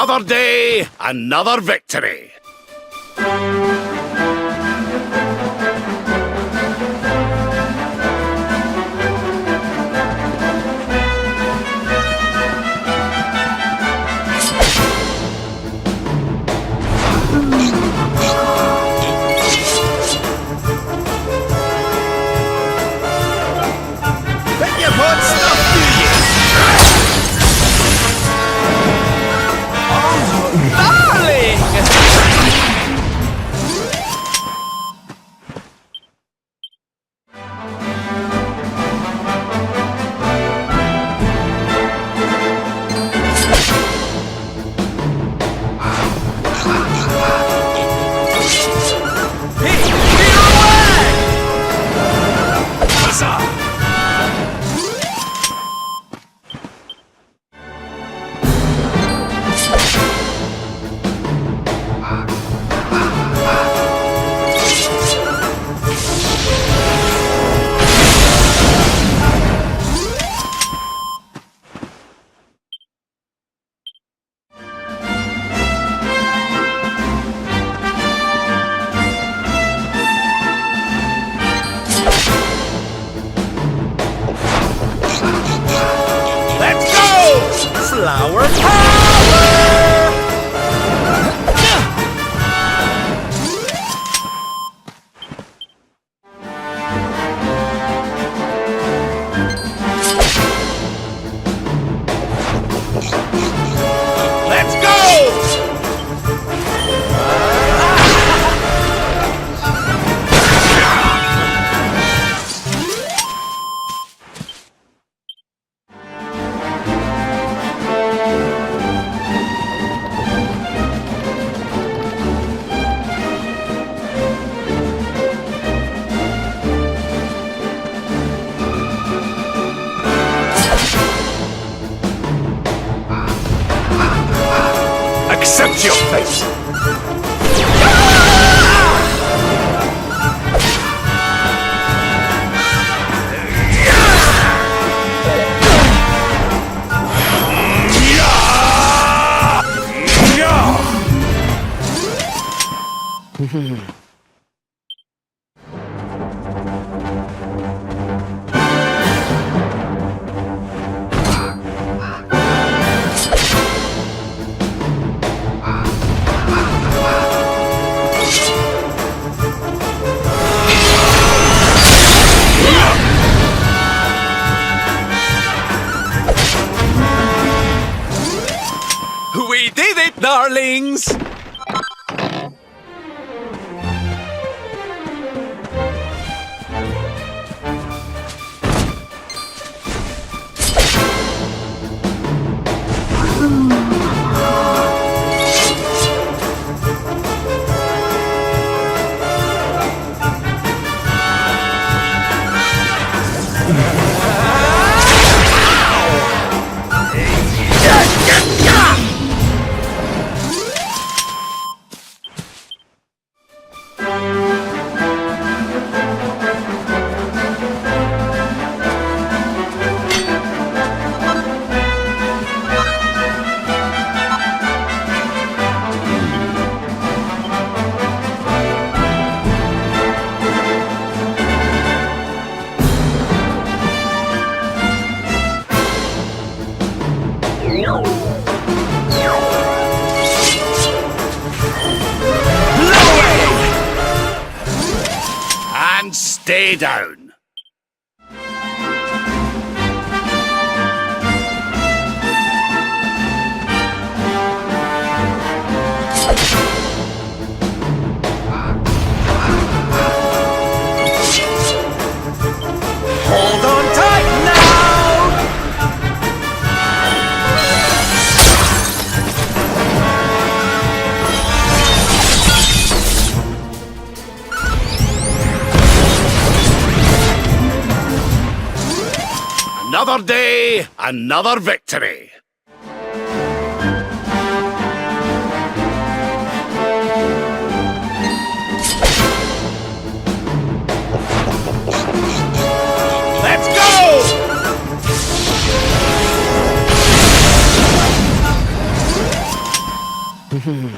Another day, another victory. Bet you bought stuff, do you? Darling! Hey, clear away! Huzzah! Let's go! Flower power! Let's go! Accept your fate! We did it, darlings! And stay down. Hold on tight now! Another day, another victory. Let's go! And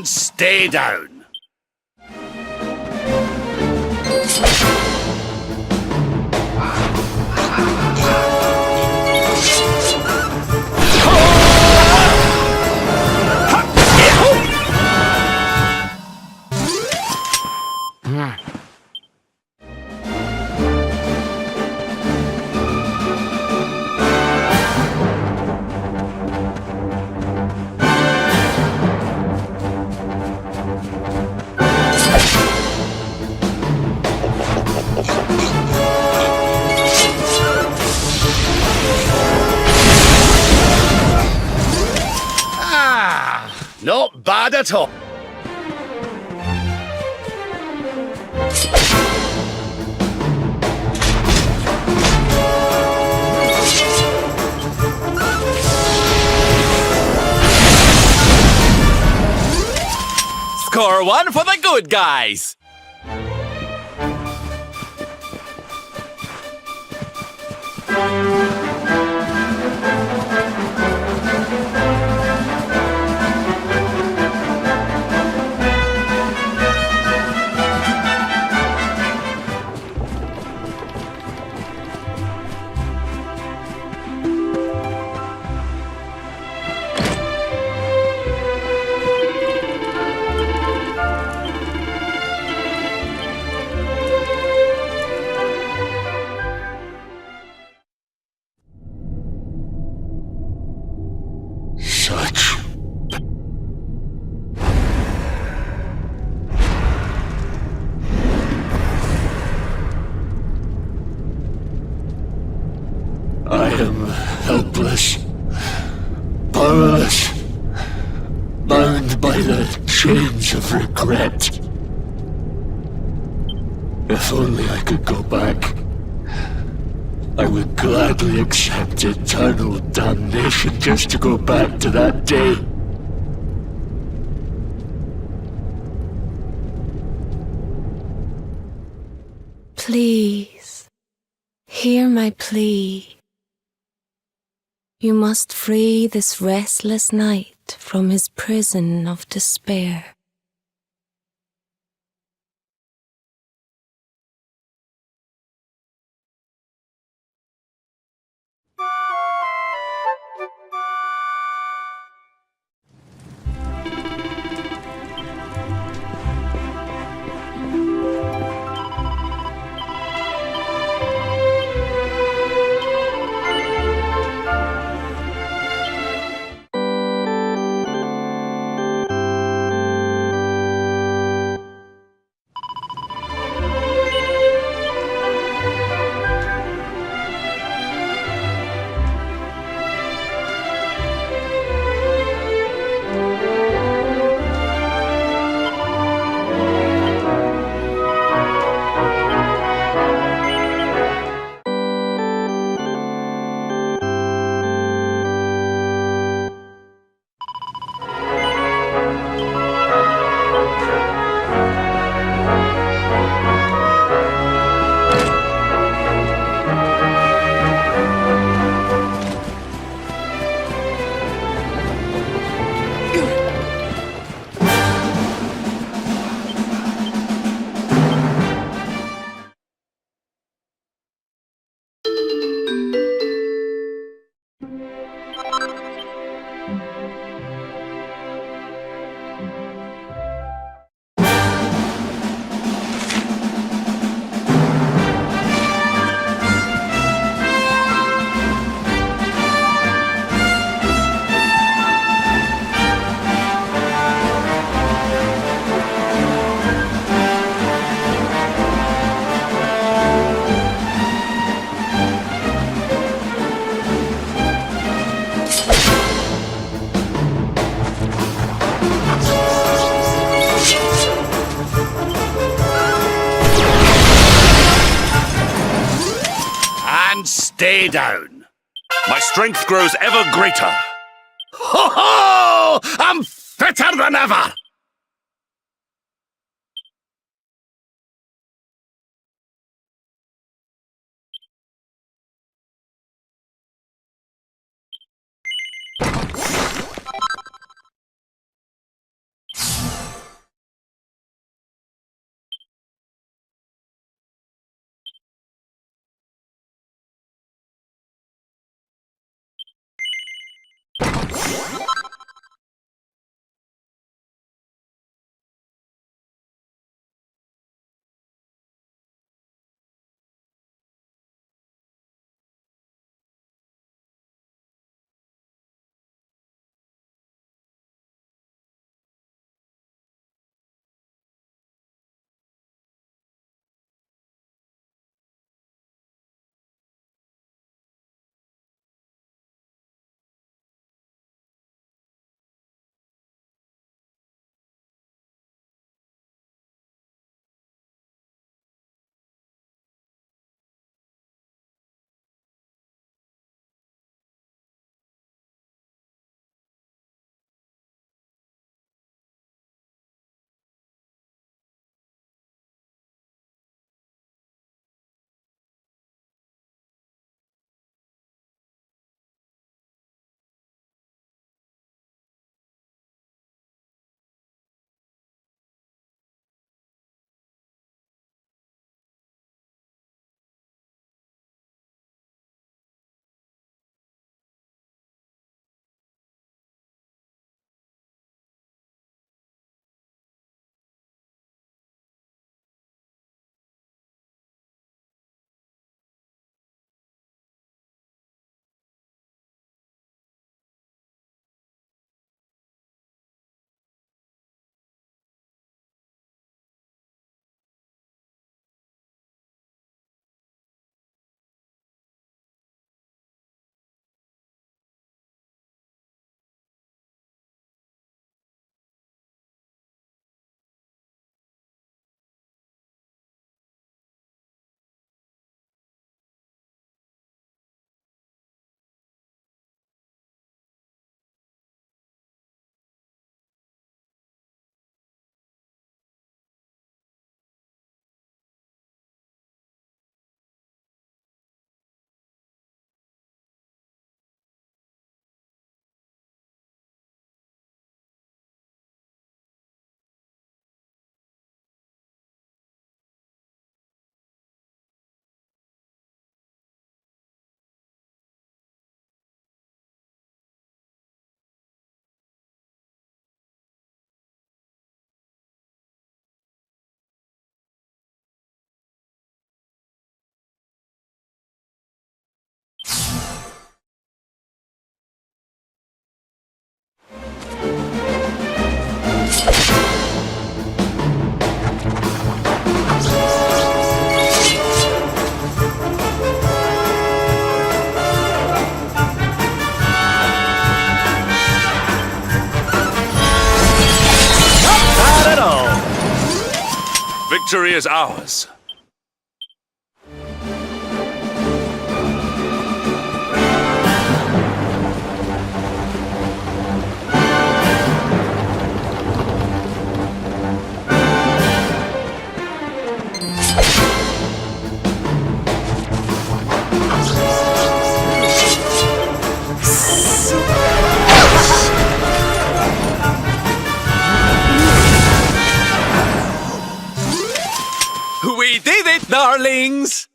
stay down. Not bad at all. Score one for the good guys! I am helpless, powerless, bound by the chains of regret. If only I could go back, I would gladly accept eternal damnation just to go back to that day. Please, hear my plea. You must free this restless knight from his prison of despair. stay down. My strength grows ever greater. Ho ho! I'm fitter than ever! Victory is ours. We did it, darlings!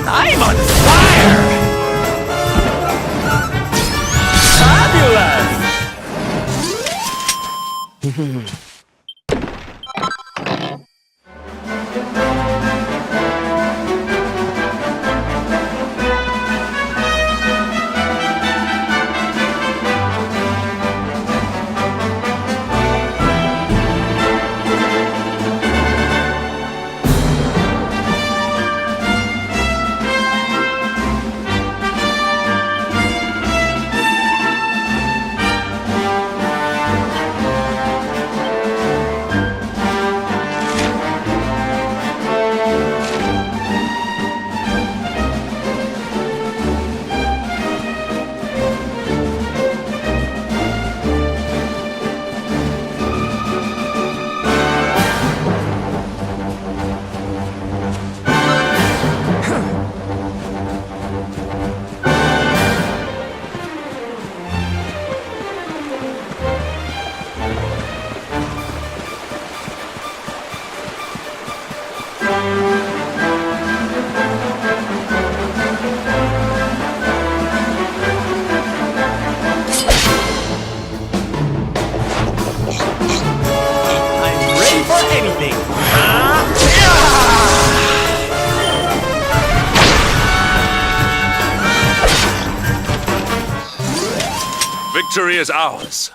I'm on fire! Fabulous! Victory is ours.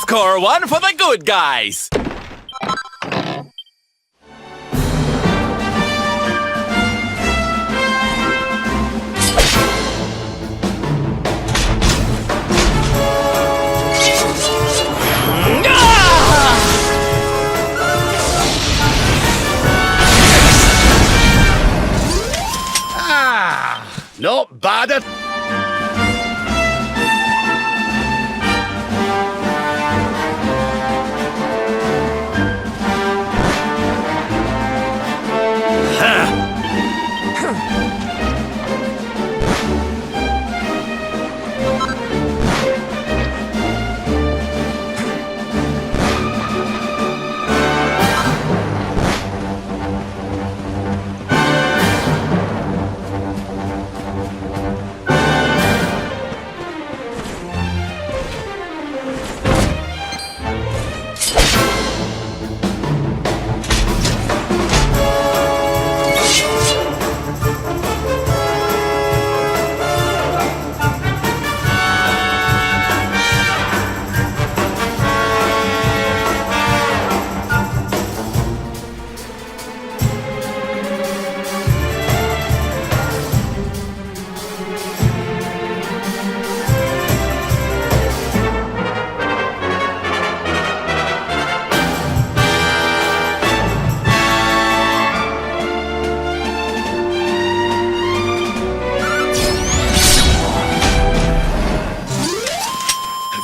Score one for the good guys! Not bad at...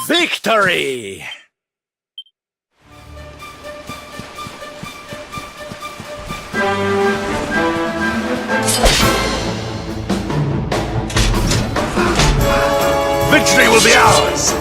Victory! Victory will be ours!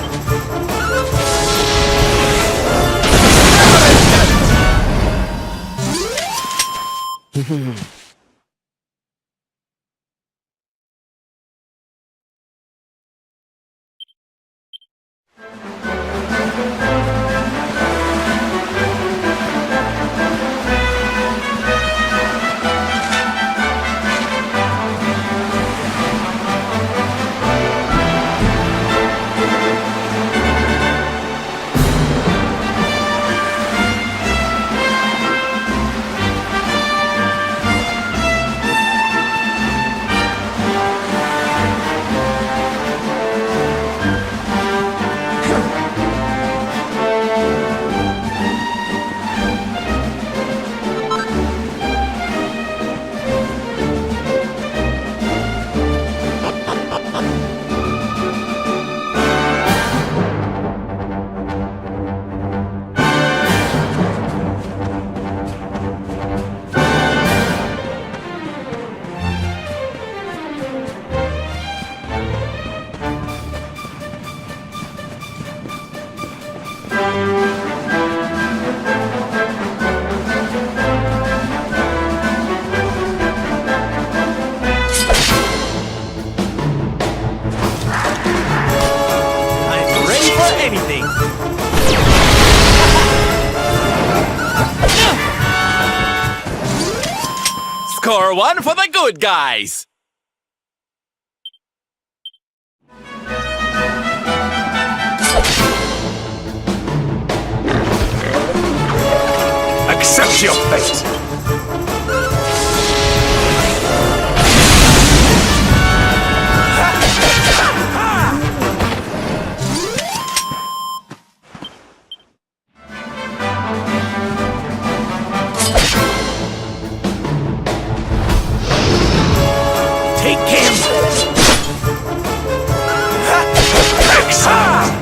I'm ready for anything! Score one for the good guys! Accept your fate! Take him! Excellent!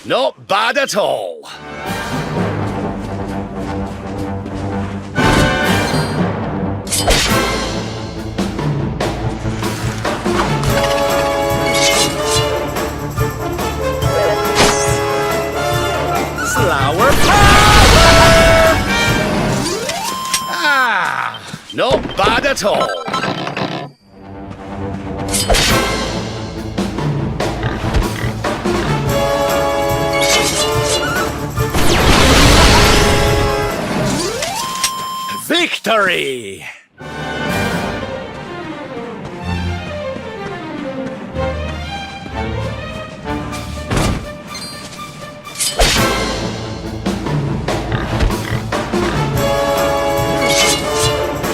Not bad at all. Flower power! Not bad at all. Victory!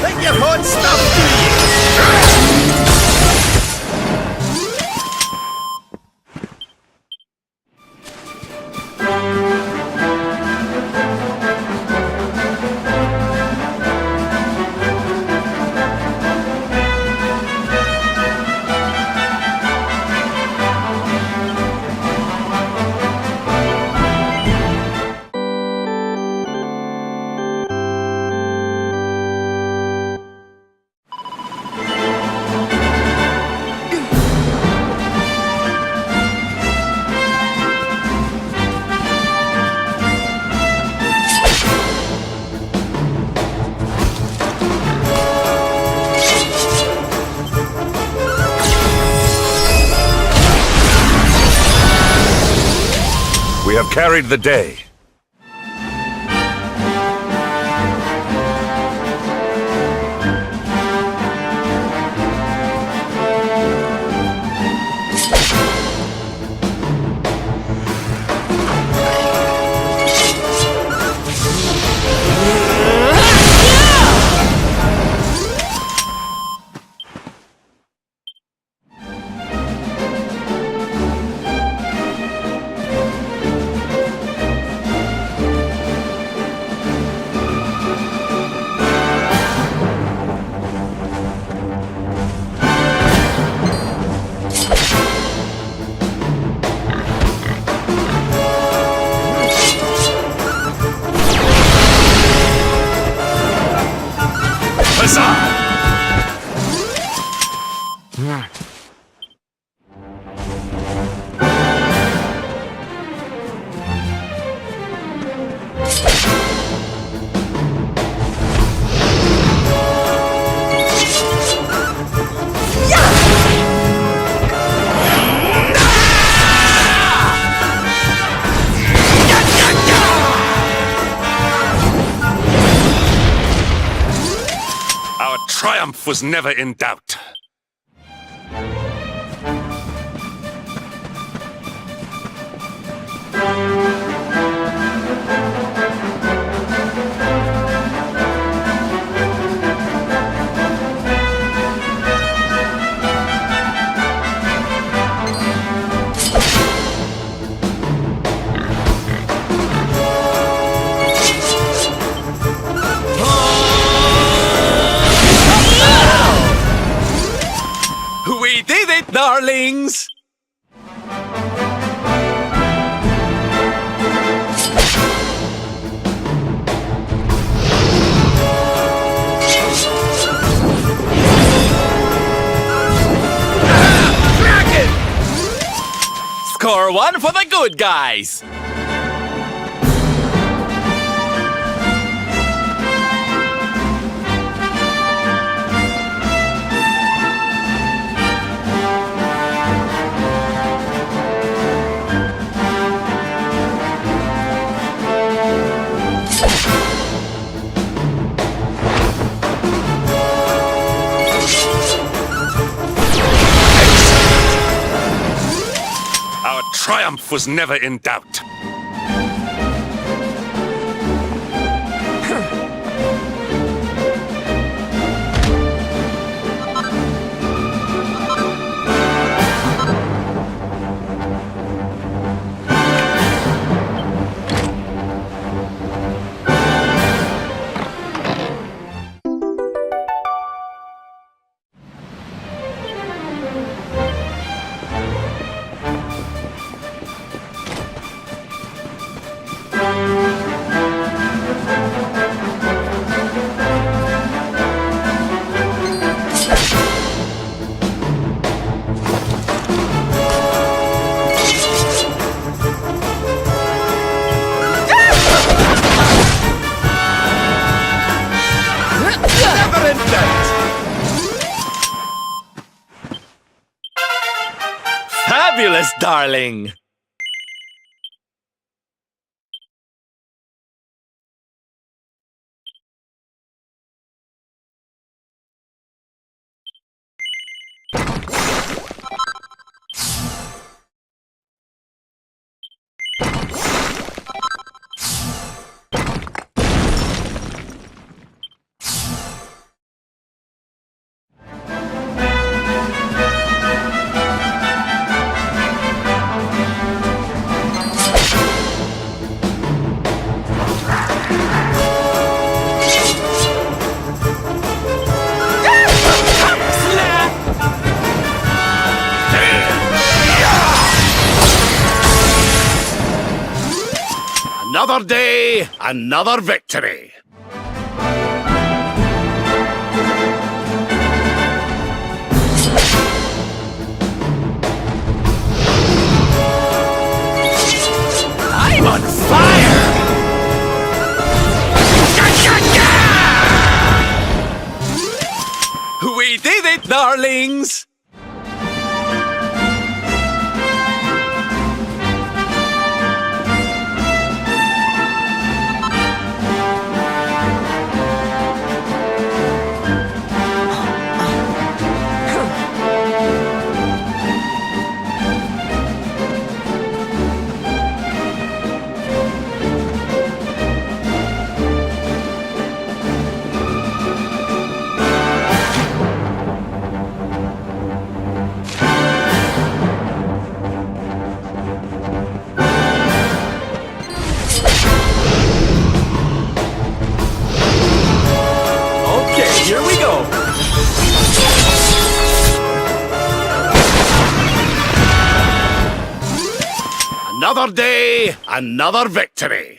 Let your hot stuff do you. We have carried the day. Our triumph was never in doubt. We did it, darlings! Score one for the good guys! Our triumph was never in doubt. darling. Another day, another victory. I'm on fire! We did it, darlings! Here we go! Another day, another victory.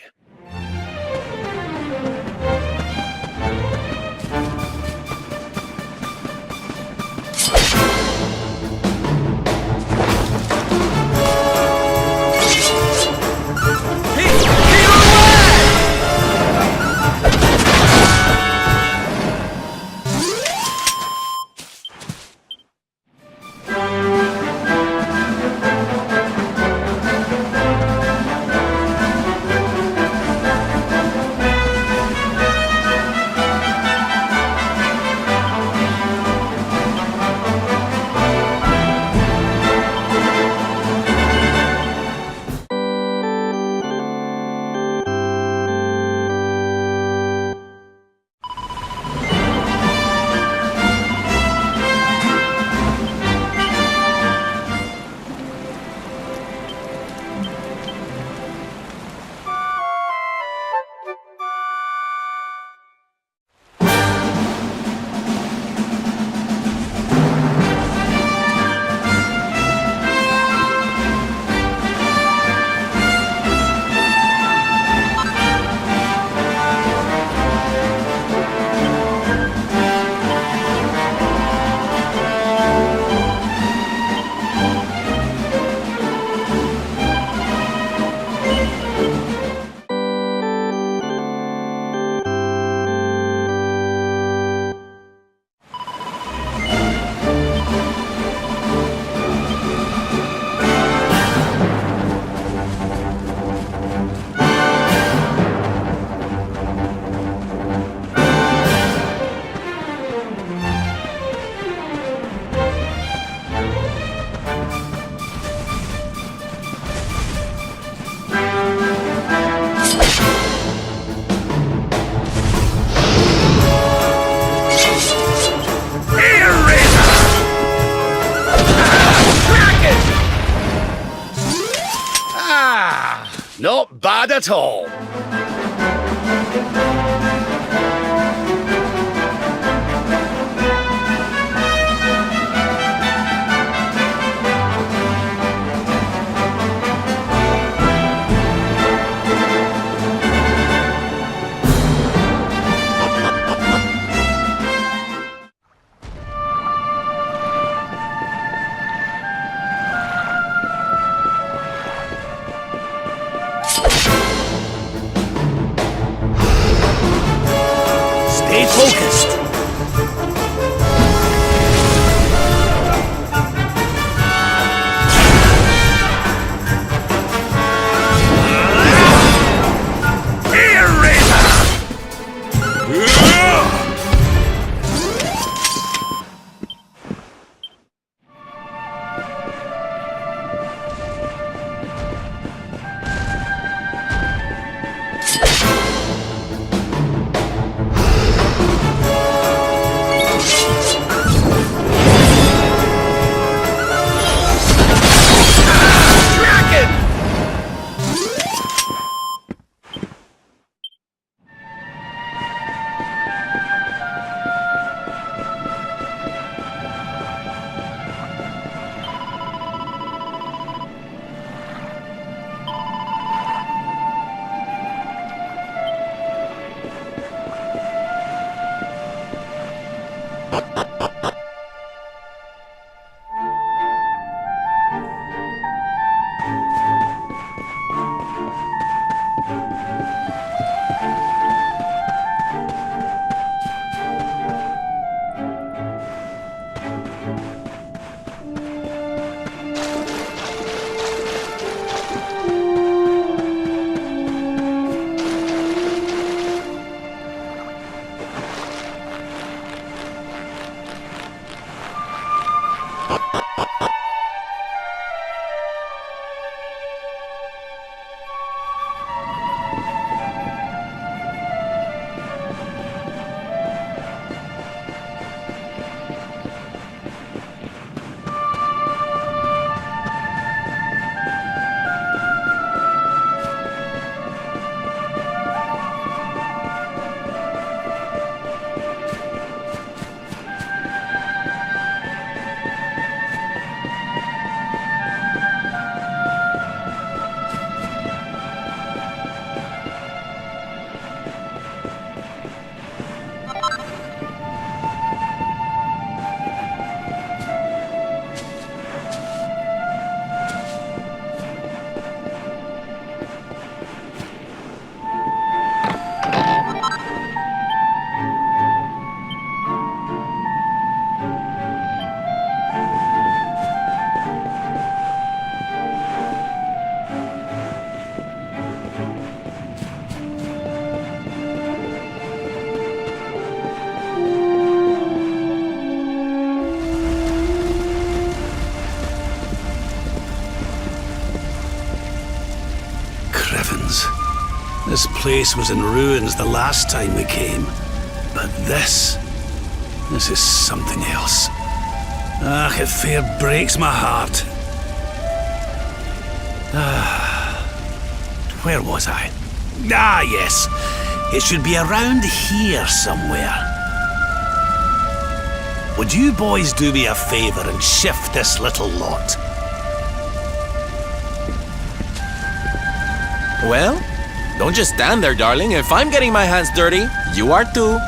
Not bad at all. Stay focused. place was in ruins the last time we came. But this is something else. Ah, it fair breaks my heart. Where was I? Ah, yes. It should be around here somewhere. Would you boys do me a favor and shift this little lot? Well, don't just stand there, darling. If I'm getting my hands dirty, you are too.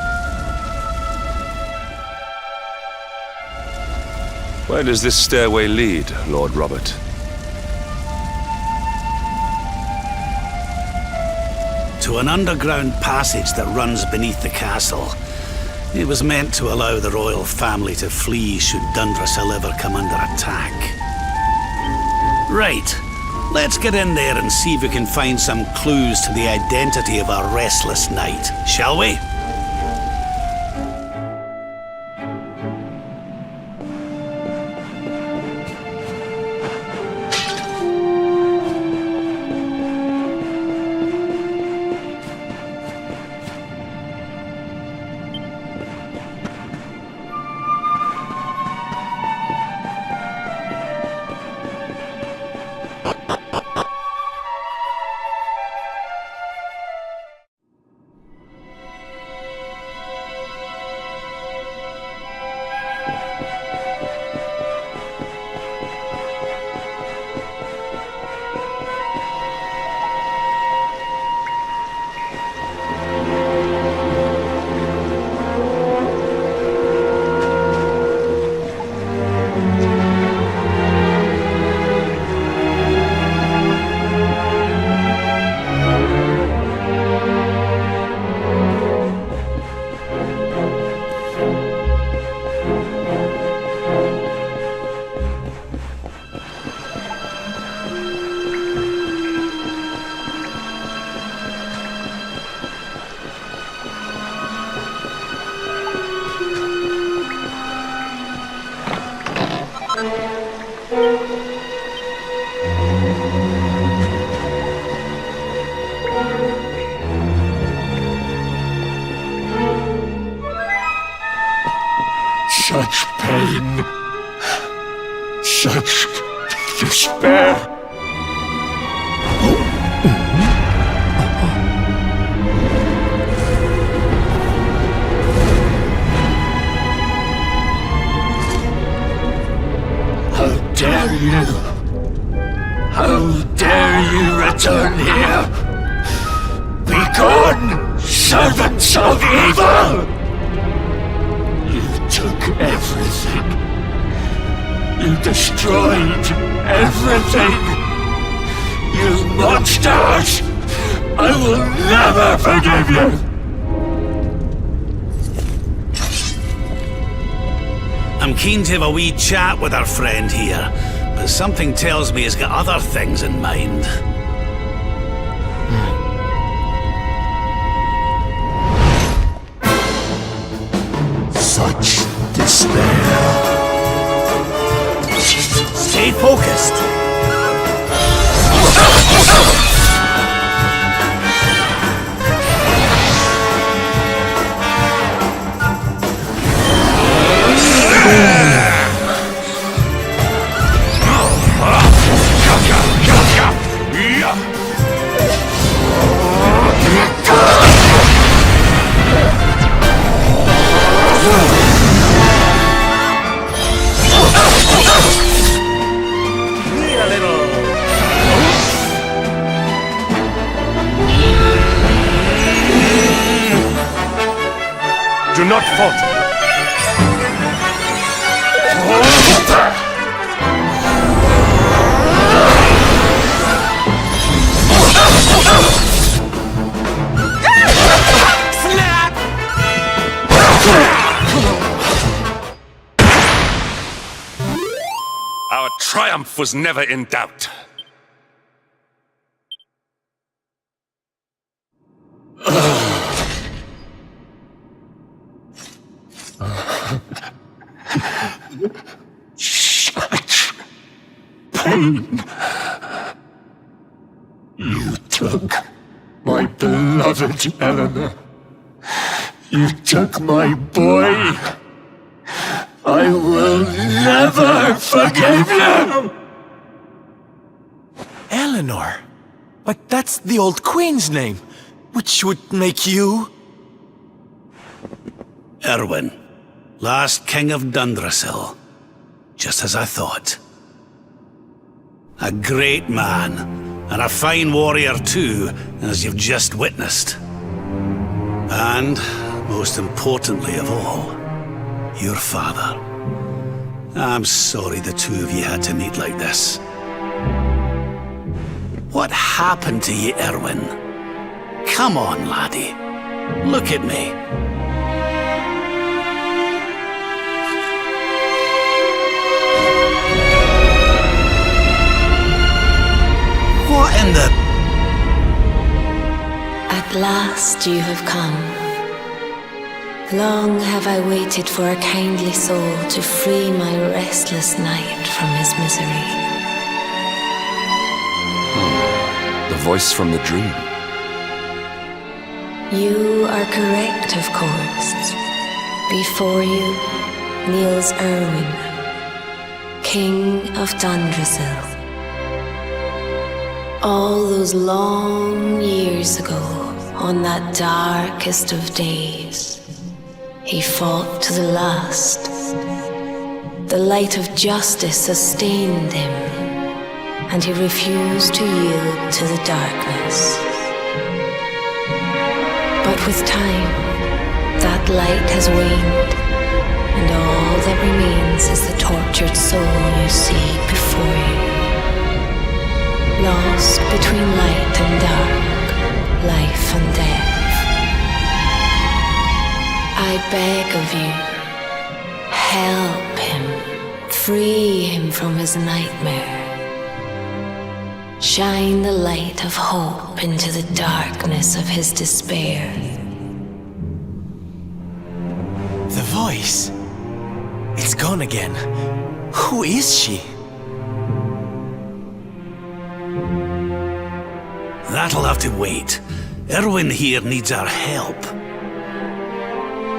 Where does this stairway lead, Lord Robert? To an underground passage that runs beneath the castle. It was meant to allow the royal family to flee should Dundrussil ever come under attack. Right. Let's get in there and see if we can find some clues to the identity of our restless knight, shall we? Such pain, such despair. How dare you? How dare you return here? Begone, servants of evil! You took everything. You destroyed everything. You monsters! I will never forgive you! I'm keen to have a wee chat with our friend here, but something tells me he's got other things in mind. Such despair. Stay focused. Do not falter. Snap! Our triumph was never in doubt. Such pain. You took my my beloved Eleanor. You took my boy. I will never forgive you! Eleanor? But that's the old queen's name, which would make you... Erwin, last king of Dundrasil. Just as I thought. A great man, and a fine warrior too, as you've just witnessed. And, most importantly of all, your father. I'm sorry the two of you had to meet like this. What happened to you, Erwin? Come on, laddie. Look at me. What in the... At last you have come. Long have I waited for a kindly soul to free my restless night from his misery. The voice from the dream. You are correct, of course. Before you kneels Erwin, King of Dundrasil. All those long years ago, on that darkest of days, he fought to the last. The light of justice sustained him, and he refused to yield to the darkness. But with time, that light has waned, and all that remains is the tortured soul you see before you. Lost between light and dark, life and death. I beg of you, help him, free him from his nightmare. Shine the light of hope into the darkness of his despair. The voice. It's gone again. Who is she? That'll have to wait. Erwin here needs our help.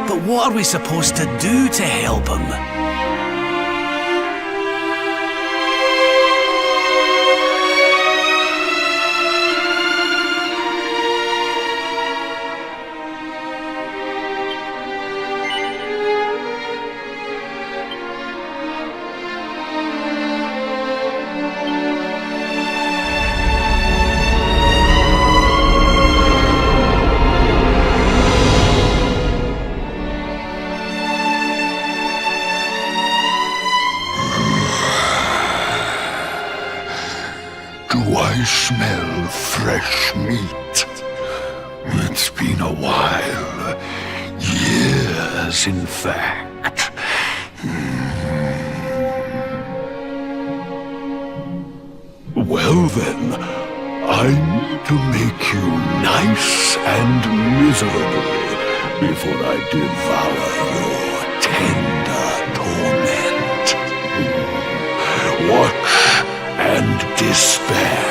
But what are we supposed to do to help him? Do I smell fresh meat? It's been a while. Years, in fact. Well then, I need to make you nice and miserable before I devour your tender torment. Watch and despair.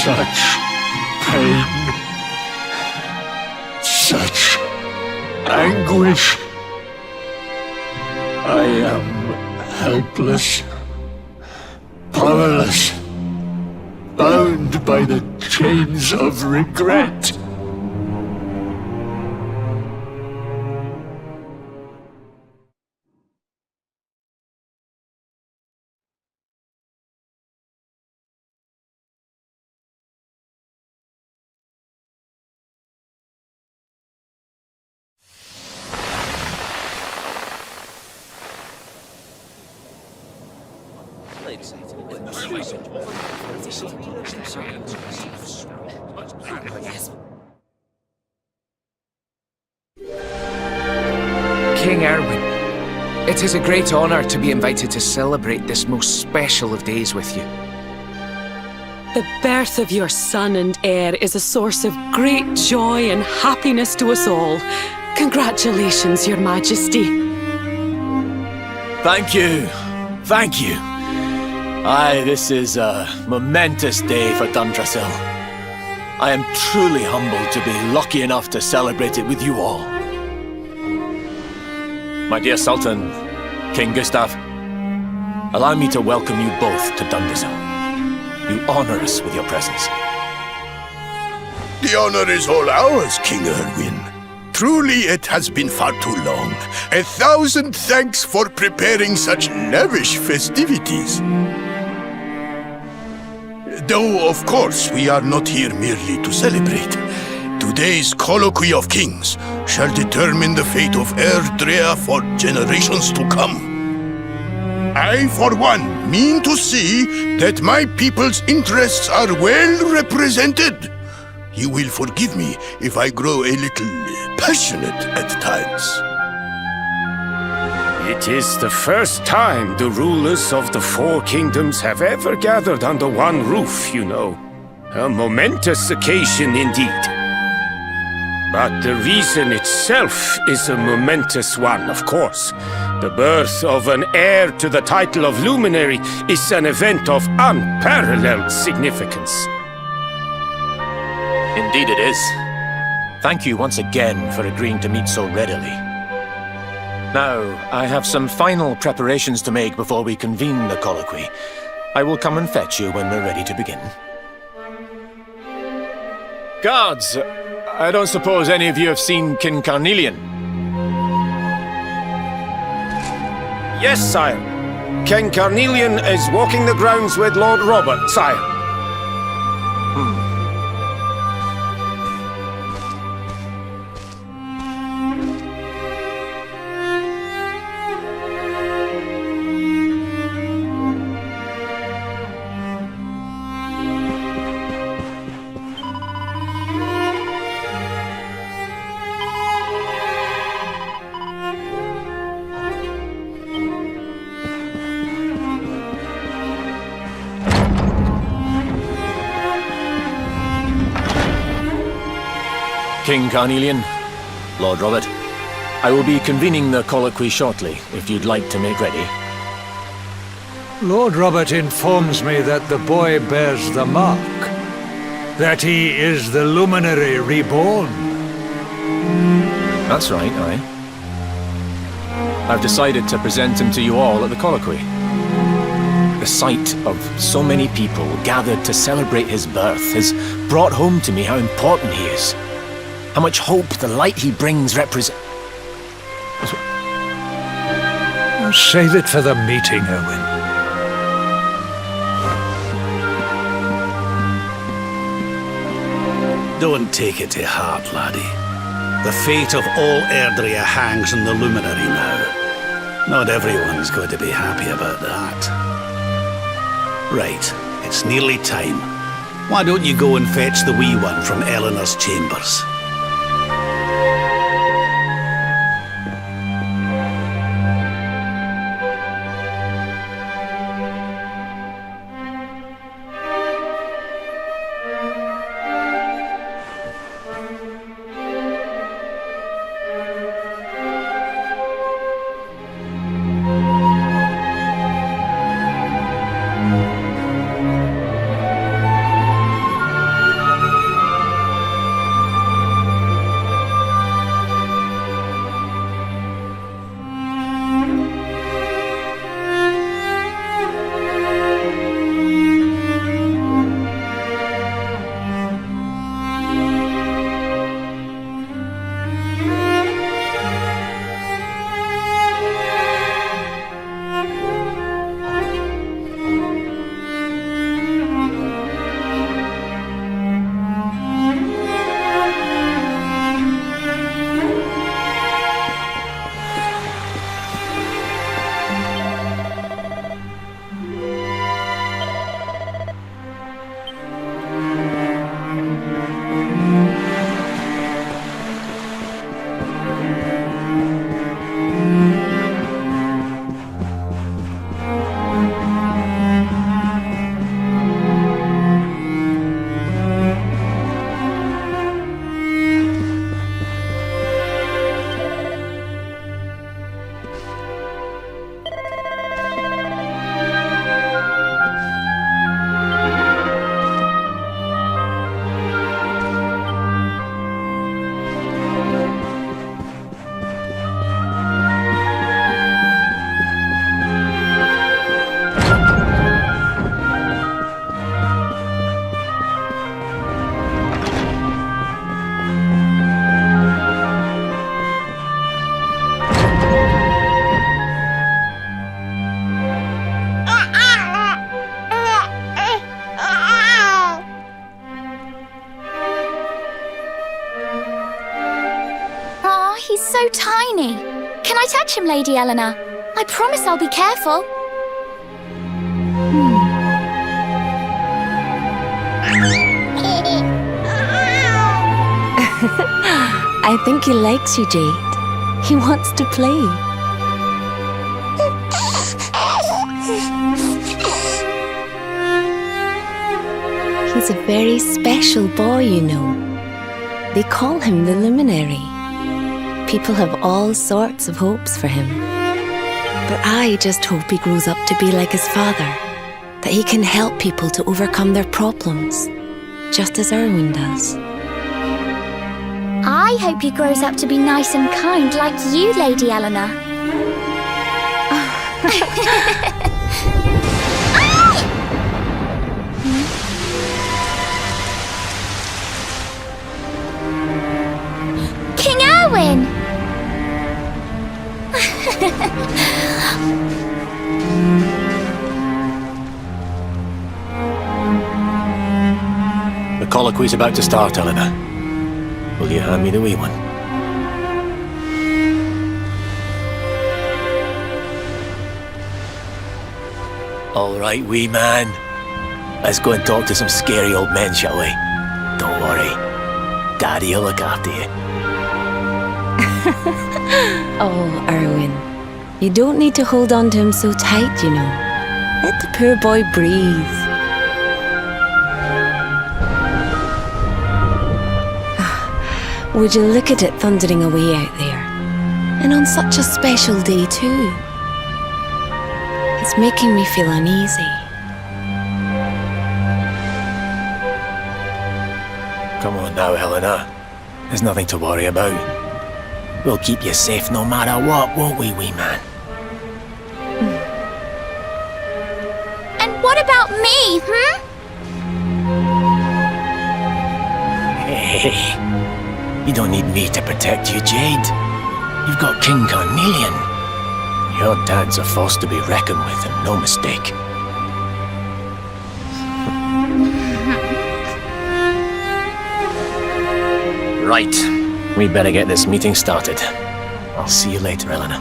Such pain, such anguish. I am helpless, powerless, bound by the chains of regret. King Erwin, it is a great honor to be invited to celebrate this most special of days with you. The birth of your son and heir is a source of great joy and happiness to us all. Congratulations, Your Majesty. Thank you. Thank you. Aye, this is a momentous day for Dundrasil. I am truly humbled to be lucky enough to celebrate it with you all. My dear Sultan, King Gustav, allow me to welcome you both to Dundrasil. You honor us with your presence. The honor is all ours, King Erwin. Truly, it has been far too long. 1,000 thanks for preparing such lavish festivities. Though, of course, we are not here merely to celebrate. Today's colloquy of kings shall determine the fate of Erdrea for generations to come. I, for one, mean to see that my people's interests are well represented. You will forgive me if I grow a little passionate at times. It is the first time the rulers of the Four Kingdoms have ever gathered under one roof, you know. A momentous occasion indeed. But the reason itself is a momentous one, of course. The birth of an heir to the title of Luminary is an event of unparalleled significance. Indeed it is. Thank you once again for agreeing to meet so readily. Now, I have some final preparations to make before we convene the colloquy. I will come and fetch you when we're ready to begin. Guards, I don't suppose any of you have seen King Carnelian? Yes, sire. King Carnelian is walking the grounds with Lord Robert, sire. King Carnelian, Lord Robert, I will be convening the colloquy shortly, if you'd like to make ready. Lord Robert informs me that the boy bears the mark. That he is the Luminary reborn. That's right, aye. I've decided to present him to you all at the colloquy. The sight of so many people gathered to celebrate his birth has brought home to me how important he is. How much hope the light he brings represents. Save it for the meeting, Owen. Don't take it to heart, laddie. The fate of all Erdrea hangs on the Luminary now. Not everyone's going to be happy about that. Right, it's nearly time. Why don't you go and fetch the wee one from Eleanor's chambers? He's so tiny. Can I touch him, Lady Eleanor? I promise I'll be careful. I think he likes you, Jade. He wants to play. He's a very special boy, you know. They call him the Luminary. People have all sorts of hopes for him. But I just hope he grows up to be like his father, that he can help people to overcome their problems, just as Erwin does. I hope he grows up to be nice and kind like you, Lady Eleanor. King Erwin! The colloquy's about to start, Eleanor. Will you hand me the wee one? All right, wee man. Let's go and talk to some scary old men, shall we? Don't worry. Daddy will look after you. Oh, Erwin. You don't need to hold on to him so tight, you know. Let the poor boy breathe. Would you look at it thundering away out there? And on such a special day, too. It's making me feel uneasy. Come on now, Eleanor. There's nothing to worry about. We'll keep you safe no matter what, won't we, wee man? And what about me, Hey, you don't need me to protect you, Jade. You've got King Carnelian. Your dad's a force to be reckoned with, and no mistake. Right. We better get this meeting started. I'll see you later, Eleanor.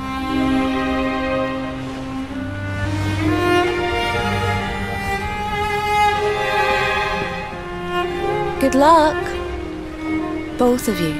Good luck, both of you.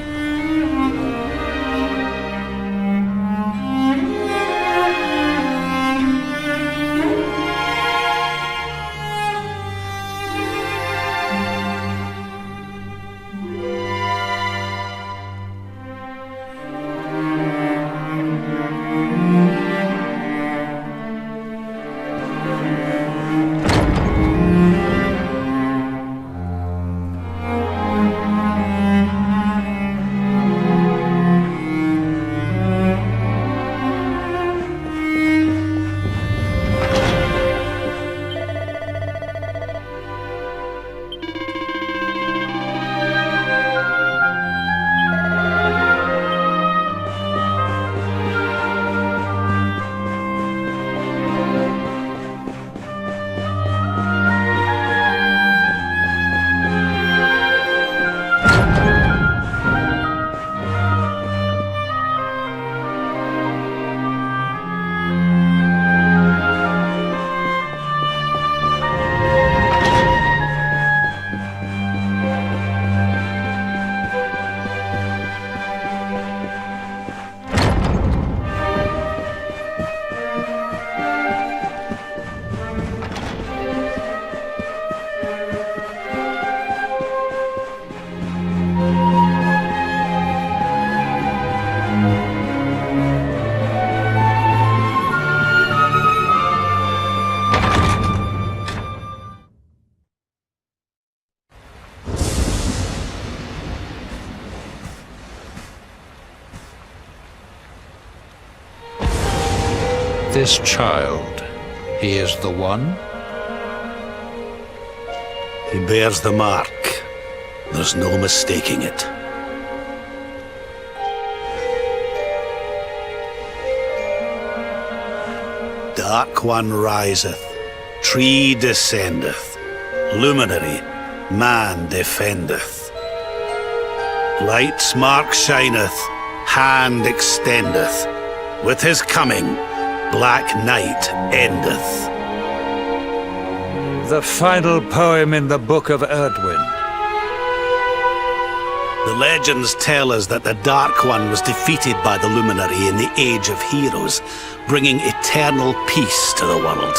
This child, he is the one? He bears the mark. There's no mistaking it. Dark One riseth, tree descendeth, luminary, man defendeth. Light's mark shineth, hand extendeth. With his coming, black night endeth. The final poem in the Book of Erdwin. The legends tell us that the Dark One was defeated by the Luminary in the Age of Heroes, bringing eternal peace to the world.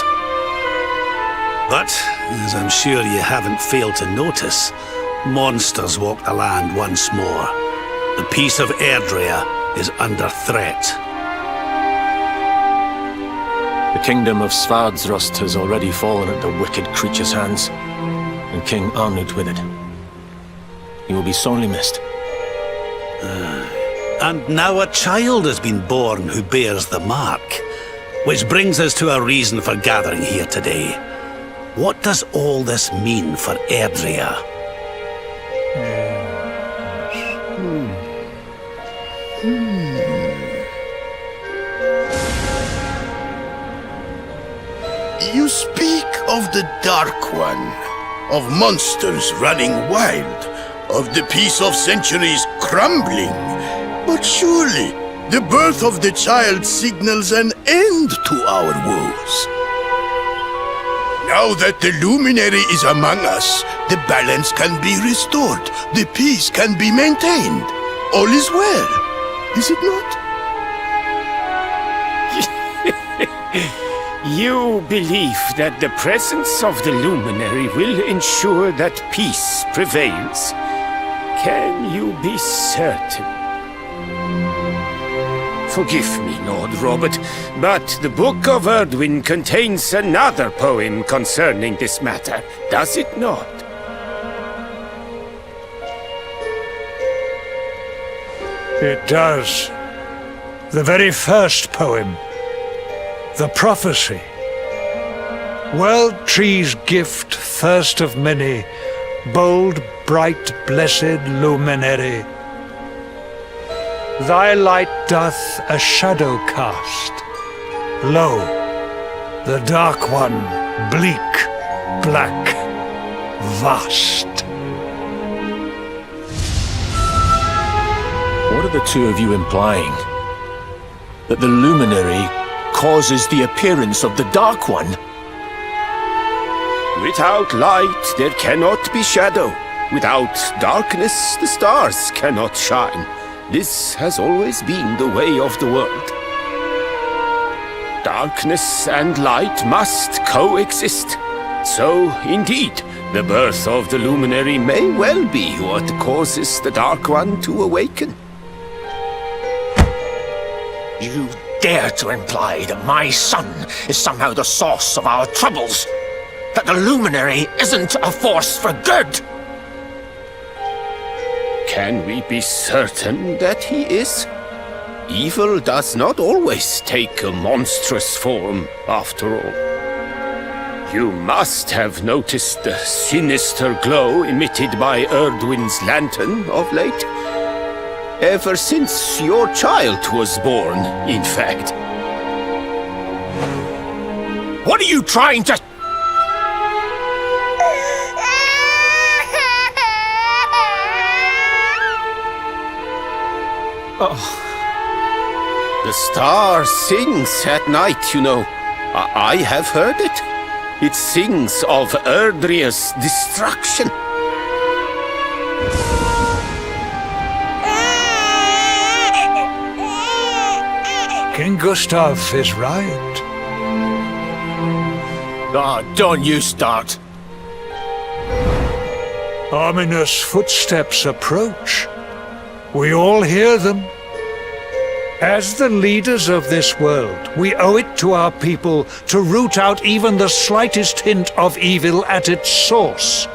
But, as I'm sure you haven't failed to notice, monsters walk the land once more. The peace of Erdrea is under threat. The kingdom of Svardsrust has already fallen at the wicked creature's hands, and King Arnut with it. He will be sorely missed. And now a child has been born who bears the mark, which brings us to a reason for gathering here today. What does all this mean for Erdrea? You speak of the Dark One, of monsters running wild, of the peace of centuries crumbling. But surely, the birth of the child signals an end to our woes. Now that the Luminary is among us, the balance can be restored, the peace can be maintained. All is well, is it not? You believe that the presence of the Luminary will ensure that peace prevails. Can you be certain? Forgive me, Lord Robert, but the Book of Erdwin contains another poem concerning this matter, does it not? It does. The very first poem. The prophecy. World tree's gift, first of many, bold, bright, blessed luminary. Thy light doth a shadow cast. Lo, the Dark One, bleak, black, vast. What are the two of you implying? That the Luminary causes the appearance of the Dark One? Without light, there cannot be shadow. Without darkness, the stars cannot shine. This has always been the way of the world. Darkness and light must coexist. So, indeed, the birth of the Luminary may well be what causes the Dark One to awaken. You dare to imply that my son is somehow the source of our troubles? That the Luminary isn't a force for good? Can we be certain that he is? Evil does not always take a monstrous form, after all. You must have noticed the sinister glow emitted by Erdwin's lantern of late. Ever since your child was born, in fact. What are you trying to... The star sings at night, you know. I have heard it. It sings of Erdrea's destruction. King Gustav is right. Don't you start. Ominous footsteps approach. We all hear them. As the leaders of this world, we owe it to our people to root out even the slightest hint of evil at its source.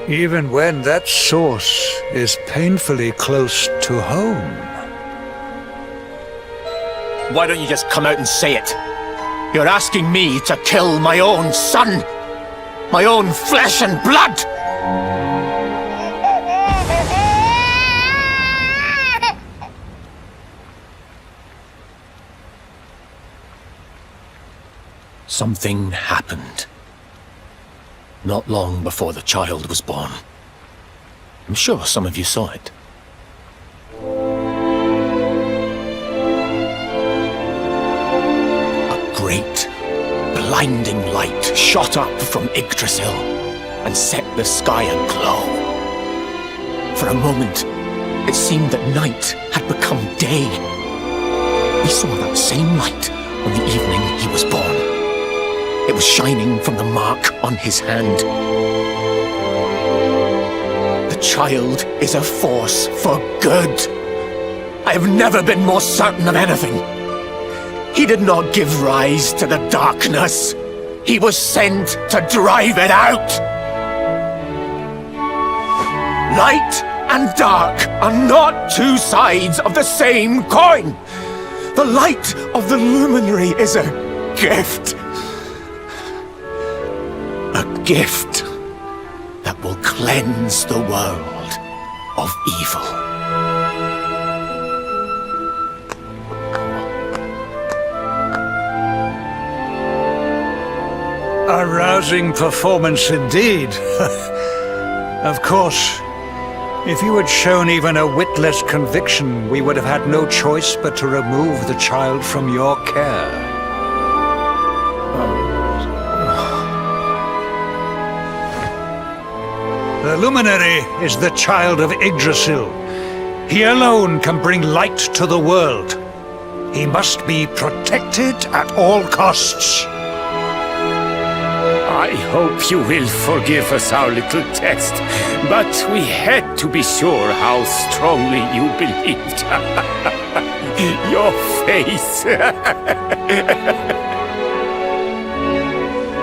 Even when that source is painfully close to home. Why don't you just come out and say it? You're asking me to kill my own son. My own flesh and blood. Something happened. Not long before the child was born. I'm sure some of you saw it. blinding light shot up from Yggdrasil and set the sky aglow. For a moment, it seemed that night had become day. We saw that same light on the evening he was born. It was shining from the mark on his hand. The child is a force for good. I have never been more certain of anything. He did not give rise to the darkness. He was sent to drive it out. Light and dark are not two sides of the same coin. The light of the luminary is a gift. A gift that will cleanse the world of evil. A rousing performance indeed. Of course, if you had shown even a whit less conviction, we would have had no choice but to remove the child from your care. The Luminary is the child of Yggdrasil. He alone can bring light to the world. He must be protected at all costs. I hope you will forgive us our little test, but we had to be sure how strongly you believed. Your face.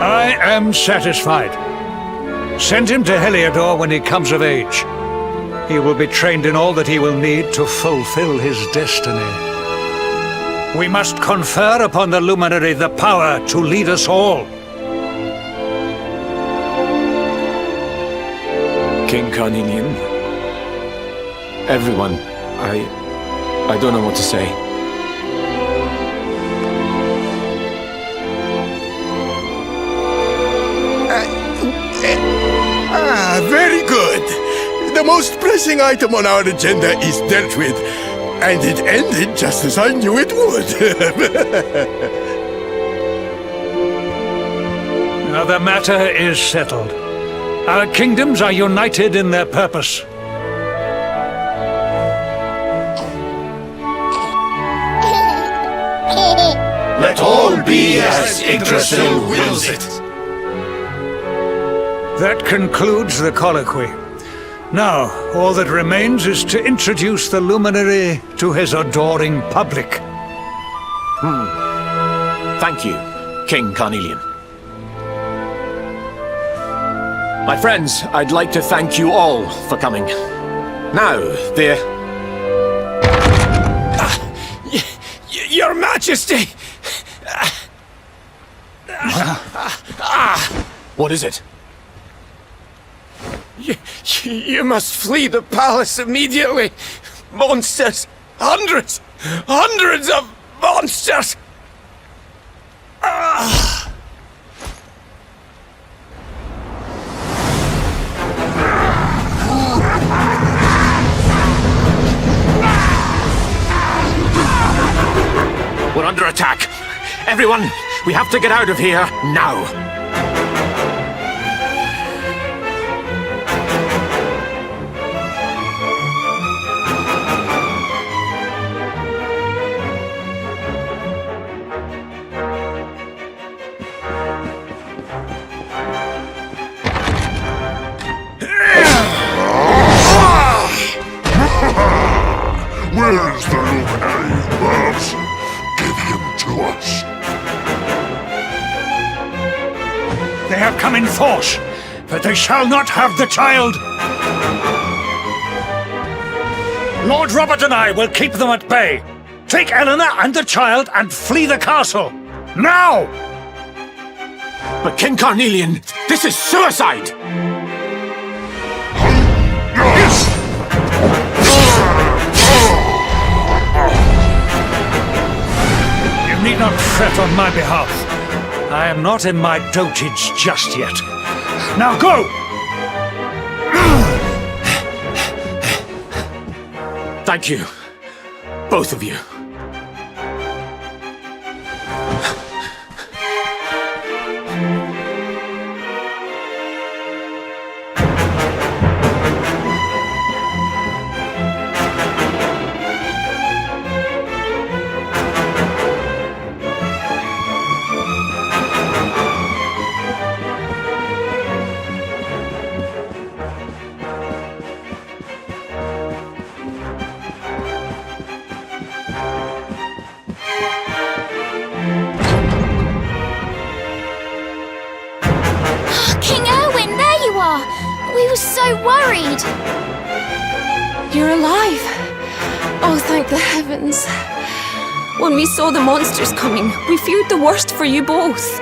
I am satisfied. Send him to Heliodor when he comes of age. He will be trained in all that he will need to fulfill his destiny. We must confer upon the Luminary the power to lead us all. King Carnelian, everyone, I don't know what to say. Very good. The most pressing item on our agenda is dealt with, and it ended just as I knew it would. Now the matter is settled. Our kingdoms are united in their purpose. Let all be as Yggdrasil wills it. That concludes the colloquy. Now, all that remains is to introduce the Luminary to his adoring public. Thank you, King Carnelian. My friends, I'd like to thank you all for coming. Now, Your Majesty! What is it? You must flee the palace immediately. Monsters! Hundreds of monsters! We're under attack. Everyone, we have to get out of here now. Where's the Luminary, Babs? Give him to us. They have come in force, but they shall not have the child. Lord Robert and I will keep them at bay. Take Eleanor and the child and flee the castle. Now! But King Carnelian, this is suicide! You need not fret on my behalf. I am not in my dotage just yet. Now go! Thank you, both of you. was so worried. You're alive. Oh, thank the heavens. When we saw the monsters coming, we feared the worst for you both.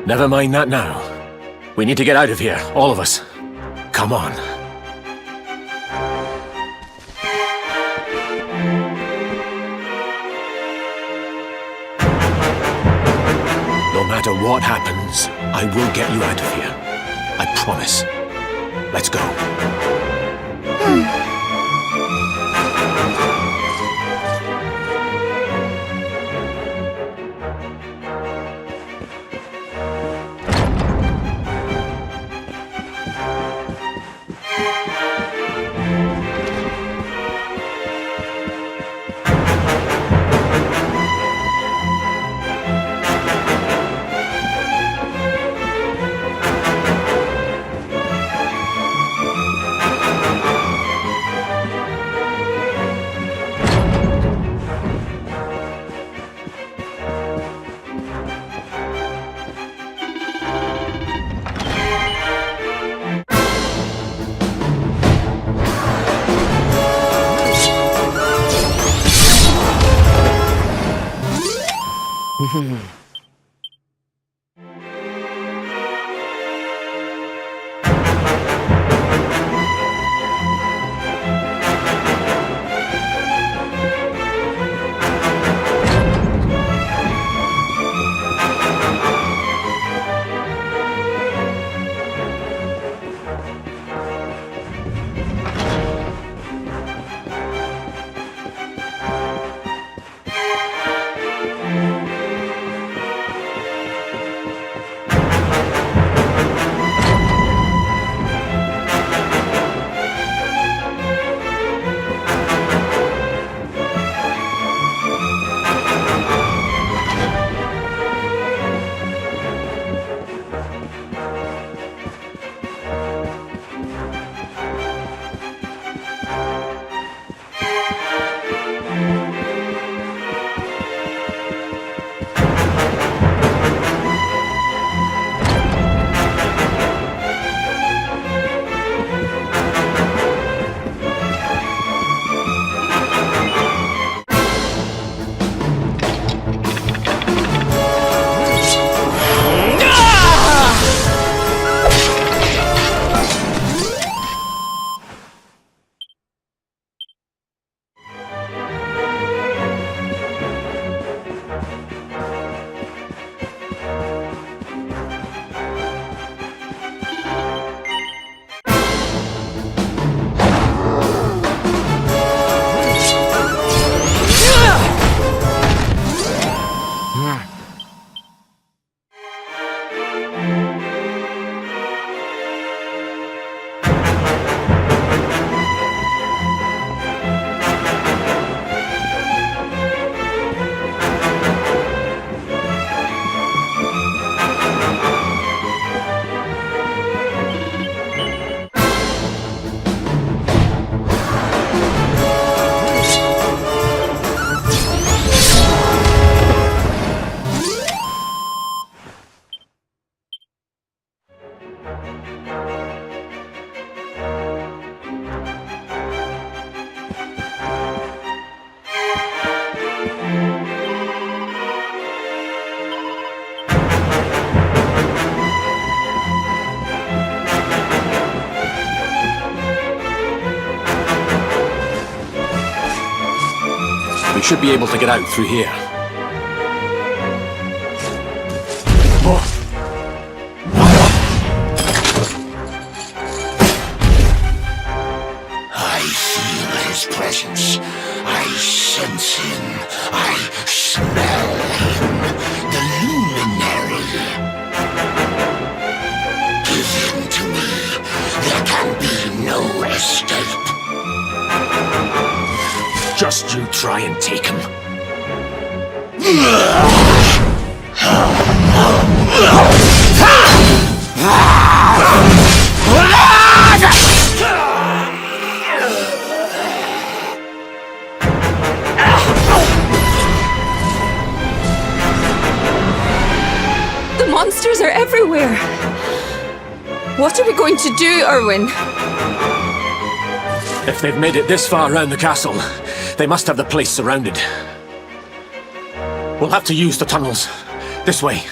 Never mind that now. We need to get out of here, all of us. Come on. No matter what happens, I will get you out of here. I promise. Let's go. We should be able to get out through here. I feel his presence. I sense him. I smell him. The luminary. Give him to me. There can be no escape. Just you try and take him. The monsters are everywhere. What are we going to do, Erwin? If they've made it this far around the castle, they must have the place surrounded. We'll have to use the tunnels. This way.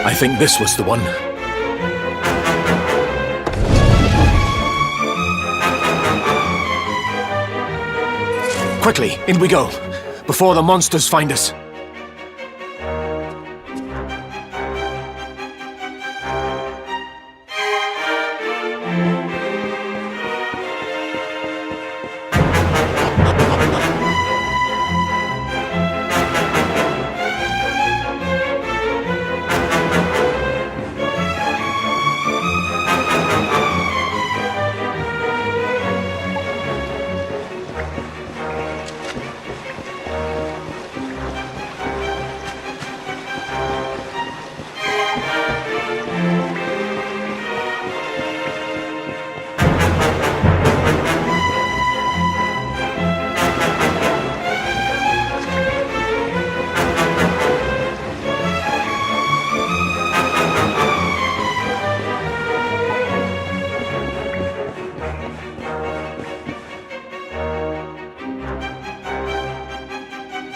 I think this was the one. Quickly, in we go, before the monsters find us.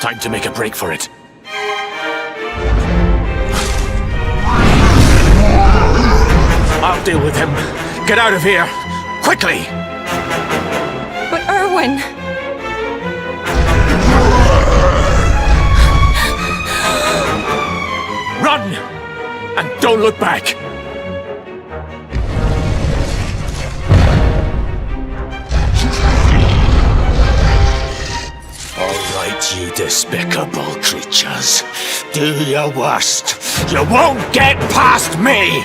Time to make a break for it. I'll deal with him. Get out of here! Quickly! But Erwin... Run! And don't look back! You despicable creatures. Do your worst. You won't get past me!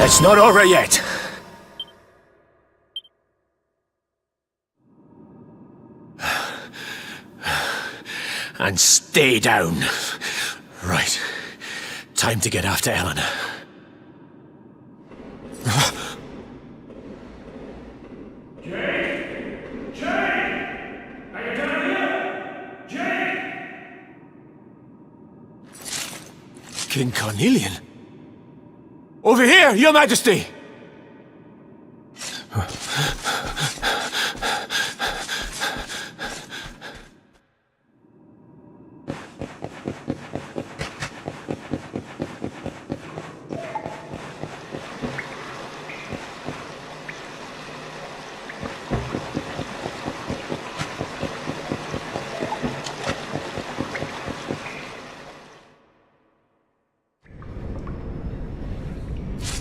It's not over yet. And stay down. Right. Time to get after Eleanor. Jake! Jake! Are you down here? Jake! King Carnelian? Over here, Your Majesty!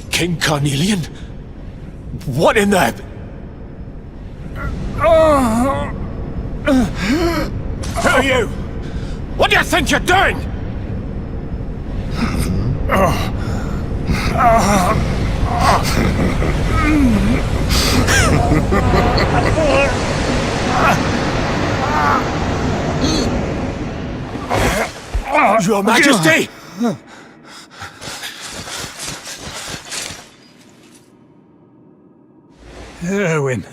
King Carnelian? What in the... Who are you? What do you think you're doing? Your Majesty! Erwin,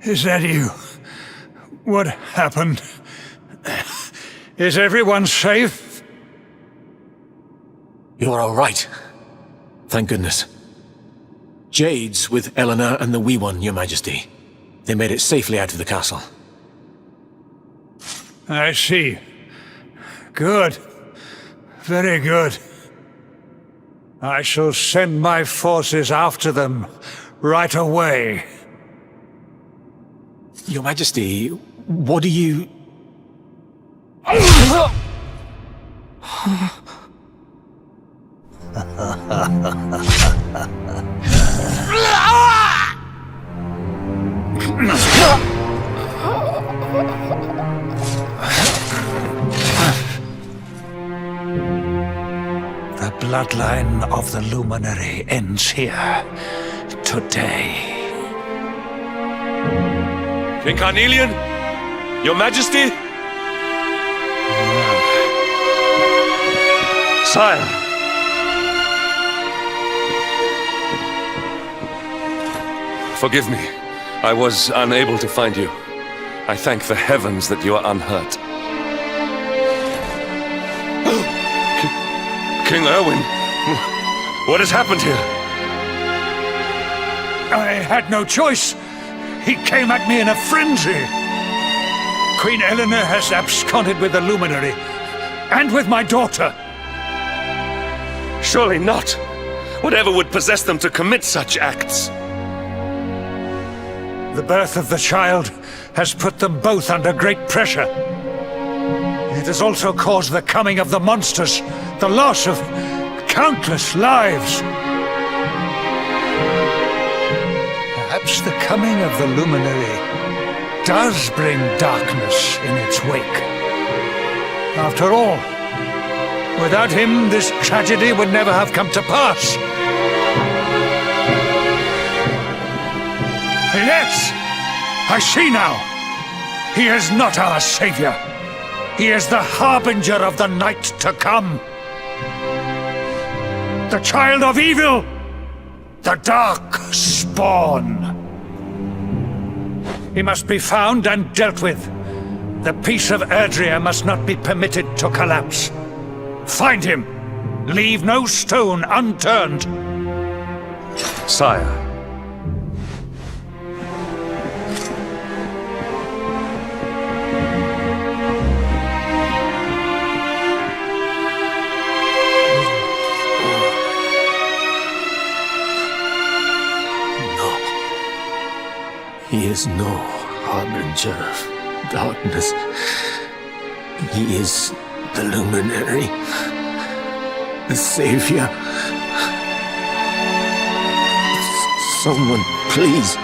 is that you? What happened? Is everyone safe? You're all right. Thank goodness. Jade's with Eleanor and the Wee One, Your Majesty. They made it safely out of the castle. I see. Good. Very good. I shall send my forces after them right away. Your Majesty, what do you... The bloodline of the Luminary ends here, today. King Carnelian? Your Majesty? Sire! Forgive me. I was unable to find you. I thank the heavens that you are unhurt. King Erwin, what has happened here? I had no choice. He came at me in a frenzy. Queen Eleanor has absconded with the Luminary, and with my daughter. Surely not. Whatever would possess them to commit such acts? The birth of the child has put them both under great pressure. It has also caused the coming of the monsters, the loss of countless lives. Perhaps the coming of the Luminary does bring darkness in its wake. After all, without him, this tragedy would never have come to pass. Yes! I see now! He is not our savior. He is the harbinger of the night to come. The child of evil! The dark spawn! He must be found and dealt with. The peace of Erdrea must not be permitted to collapse. Find him! Leave no stone unturned! Sire. He is no harbinger of darkness. He is the Luminary, the Savior. Someone, please.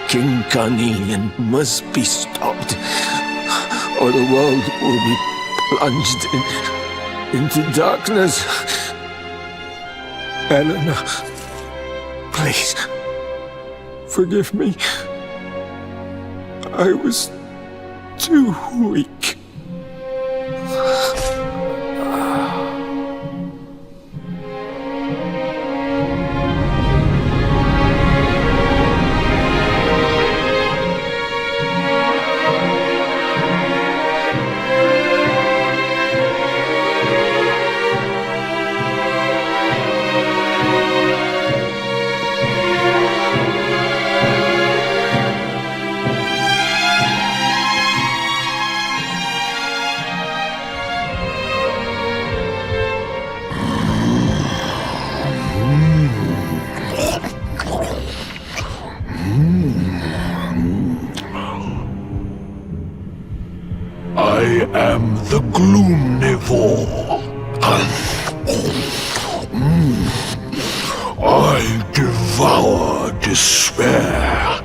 King Carnelian must be stopped, or the world will be plunged into darkness. Eleanor, please. Forgive me. I was too weak. I am the Gloomnivore. I devour despair.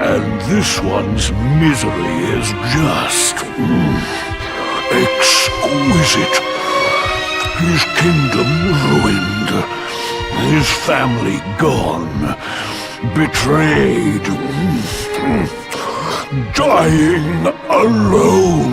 And this one's misery is just exquisite. His kingdom ruined, his family gone, betrayed, dying alone.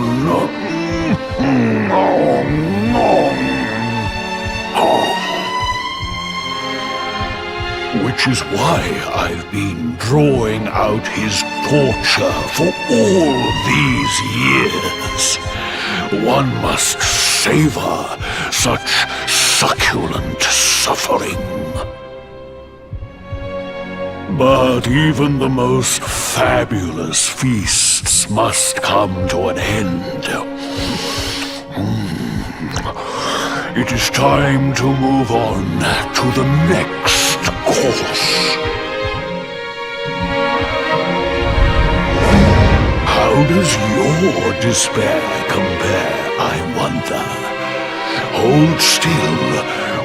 Which is why I've been drawing out his torture for all these years. one must savor such succulent suffering. But even the most fabulous feasts must come to an end. It is time to move on to the next course. How does your despair compare, I wonder? Hold still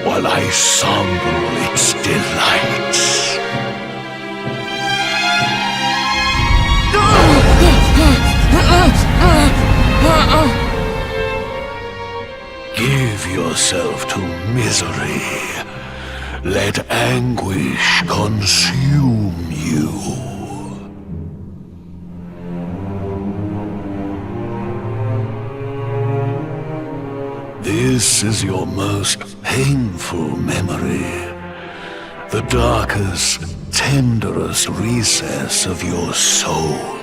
while I sample its delights. Give yourself to misery. Let anguish consume you. This is your most painful memory. The darkest, tenderest recess of your soul.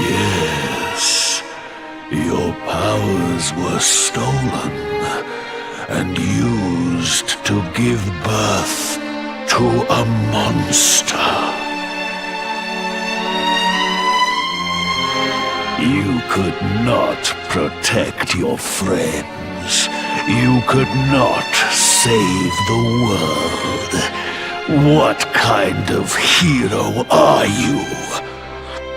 Yes. Your powers were stolen and used to give birth to a monster. You could not protect your friends. You could not save the world. What kind of hero are you?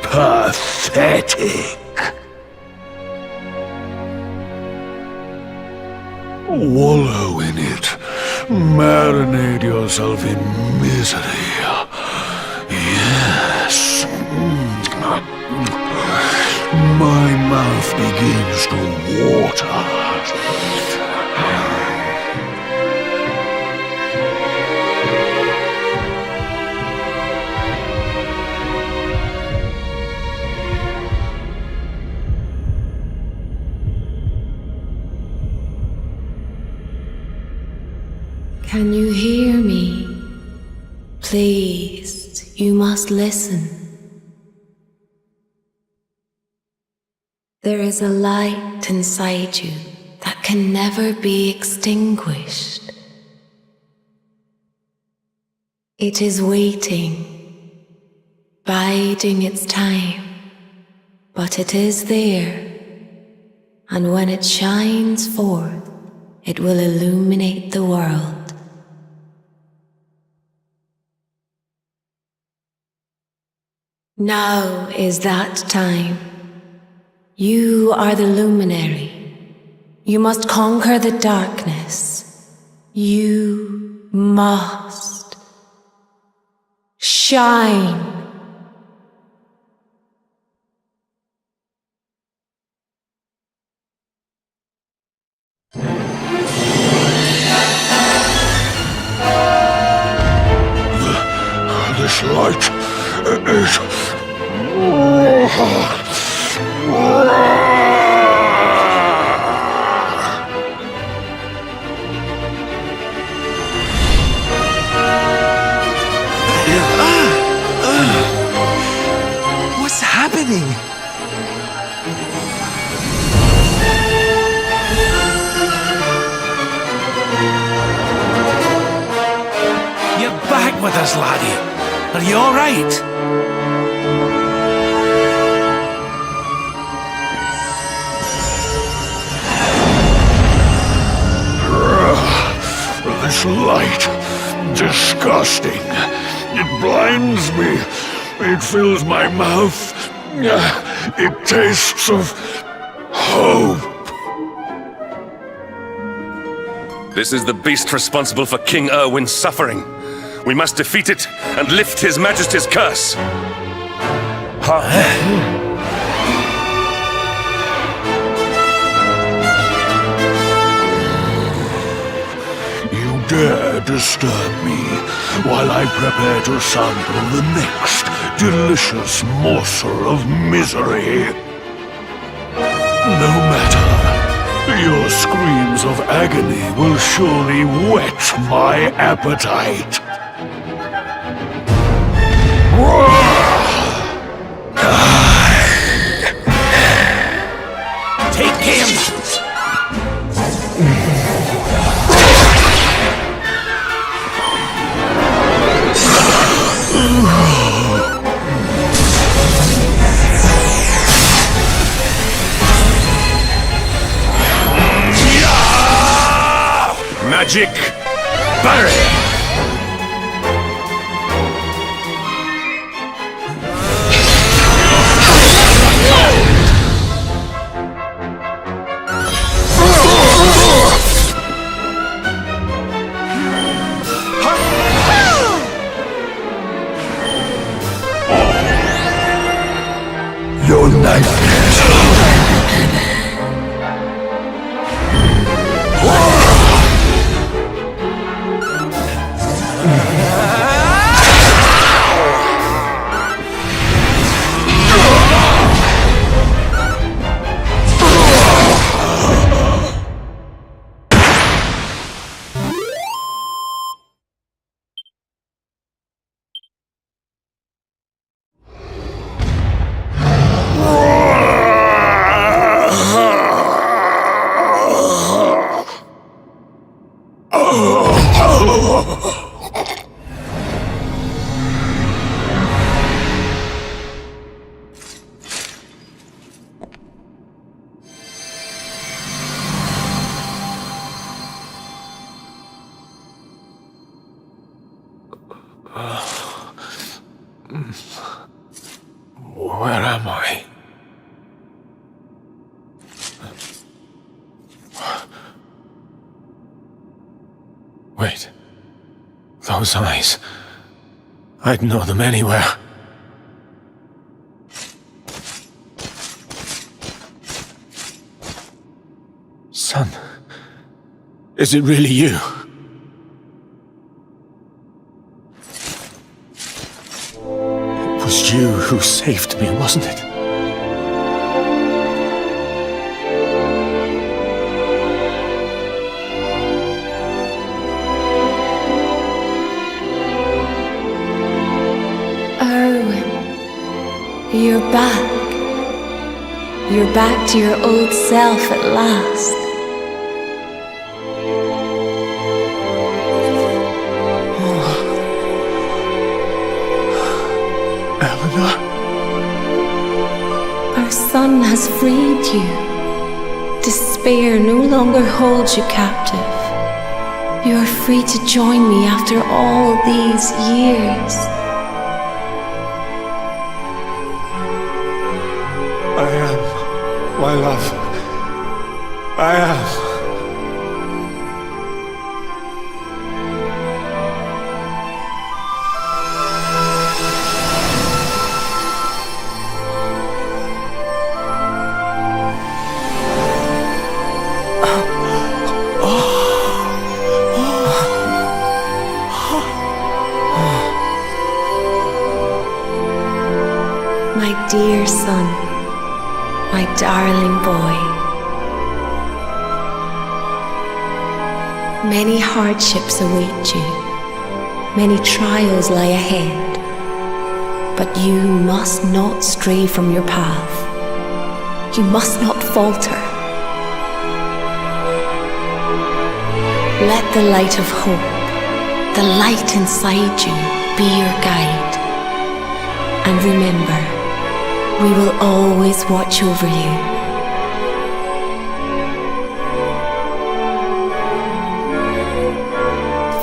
Pathetic. Wallow in it. Marinate yourself in misery. Yes. My mouth begins to water. Can you hear me? Please, you must listen. There is a light inside you that can never be extinguished. It is waiting, biding its time, but it is there, and when it shines forth, it will illuminate the world. Now is that time. You are the luminary. You must conquer the darkness. You must shine. This light is... What's happening? You're back with us, laddie. Are you all right? This light, disgusting. It blinds me. It fills my mouth. It tastes of hope. This is the beast responsible for King Erwin's suffering. We must defeat it and lift His Majesty's curse. You dare disturb me while I prepare to sample the next delicious morsel of misery. No matter. Your screams of agony will surely whet my appetite. Take him! Magic barrier! Your nightmares are beginning. Where am I? Wait. Those eyes. I'd know them anywhere. Son, is it really you? It was you who saved me, wasn't it? You're back. You're back to your old self at last. Eleanor? Our son has freed you. Despair no longer holds you captive. You are free to join me after all these years. I am, my love. I am. My dear son. My darling boy. Many hardships await you. Many trials lie ahead. But you must not stray from your path. You must not falter. Let the light of hope, the light inside you, be your guide. And remember, we will always watch over you.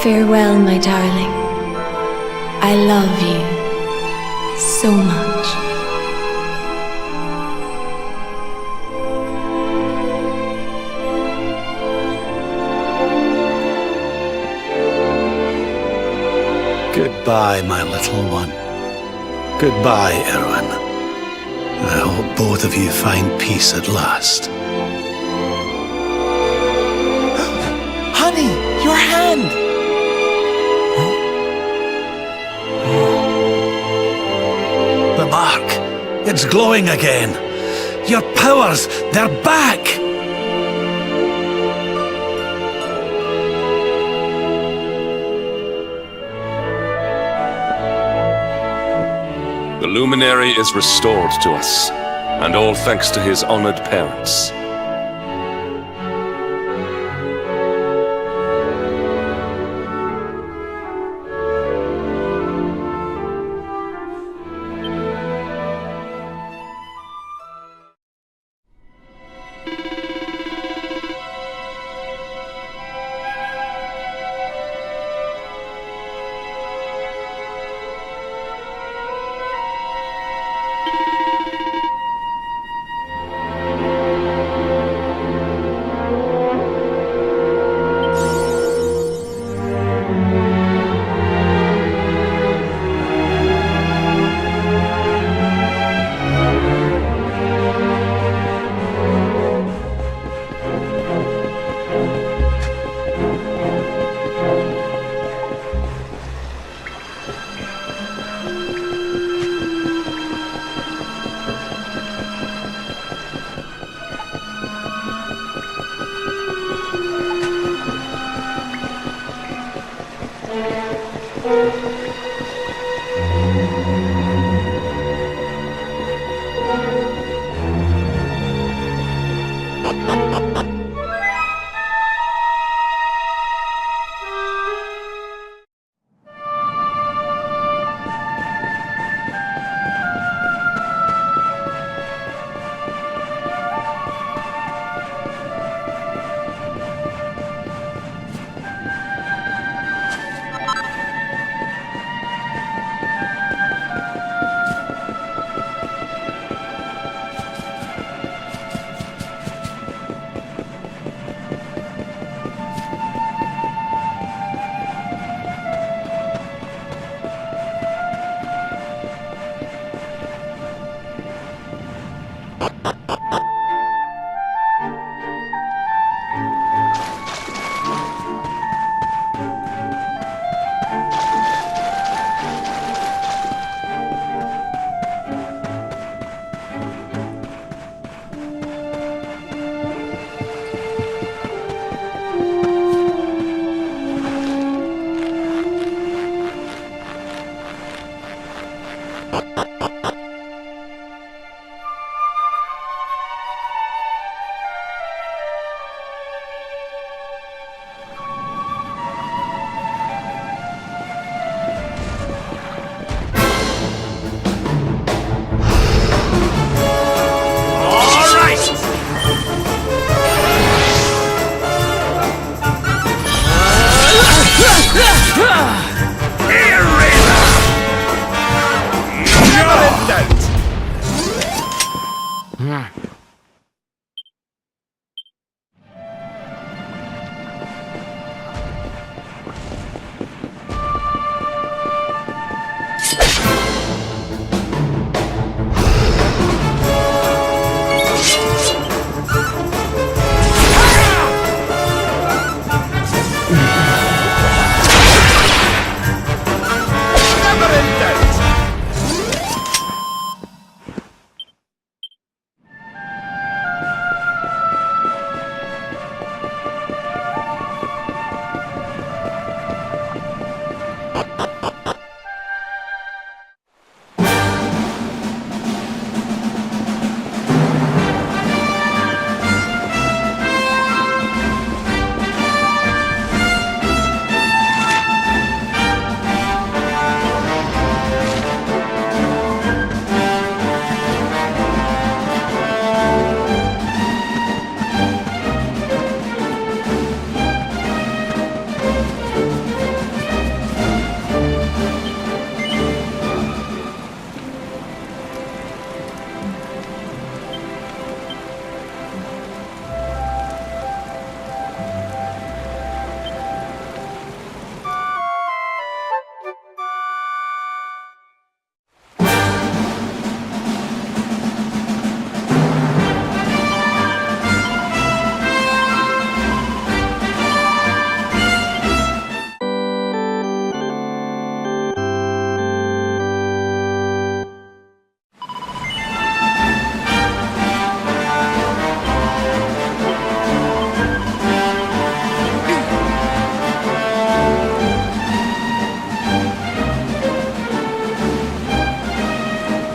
Farewell, my darling. I love you so much. Goodbye, my little one. Goodbye, Erwin. I hope both of you find peace at last. Honey, your hand! The mark, it's glowing again. Your powers, they're back! luminary is restored to us, and all thanks to his honored parents.